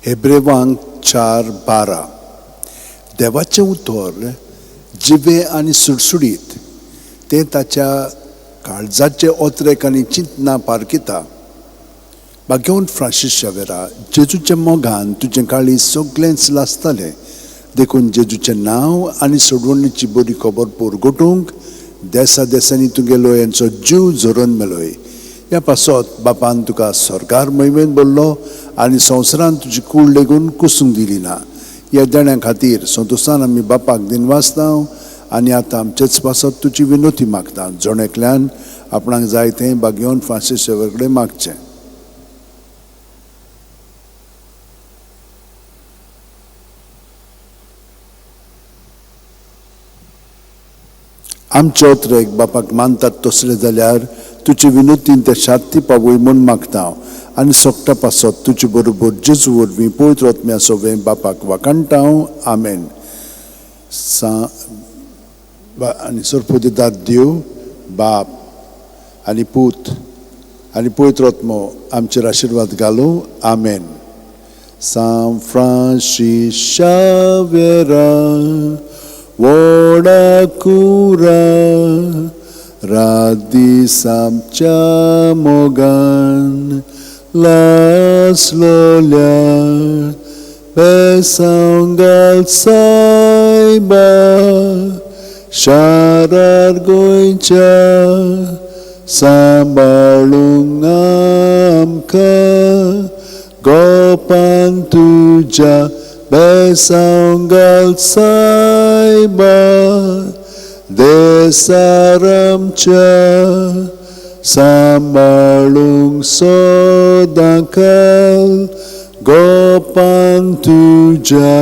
हेब्रेवांक 4:12 देवाचें उतर जिवे आनी सुडसुडीत ते ताच्या काळजाचे ओत्रेक आनी चिंतना पारकिता. बागेवन फ्रांसीस शावेरा, जेजूच्या मोगान तुजें काळीज सगळेंच लासतालें, देखून जेजूचें नांव आनी सोडवणीची बरी खबर पोरगोटूंक देसा देसांनी तुगेलो यांचो जीव झरोवन मेलोय. ह्या पासत बापान तुका सरकार महिमेन बोल्लो आनी संवसारान तुजी कूड लेगून कुसूंक दिली ना. ह्या देण्या खातीर संतोशान आमी बापाक दिनवासतांव आनी आतां आमचेच पासत तुजी विनोती मागता. जोणेकल्यान आपणाक जाय तें बागेवन फ्रांसीस शावेर कडेन मागचें. आमचे ओत्रेक बापाक मानतात तसले जाल्यार तुजी विनोतीन ते शांती पावय म्हूण मागता आनी सोगटा पासत तुजे बरोबर जेजू वरवीं पवित्र आत्म्या सोबें बापाक वाकणटाव. आमेन. आनी सरपो दितात देव बाप आनी पूत आनी पवित्र आत्मो आमचेर आशिर्वाद घालूं. आमेन. San Franciscaviera Voda cura radisam mogan las lolia pesangal saiba sharar goincha sambalungamka gopan tuja besangal saiba desaramcha sambalung sodakal gopan tuja.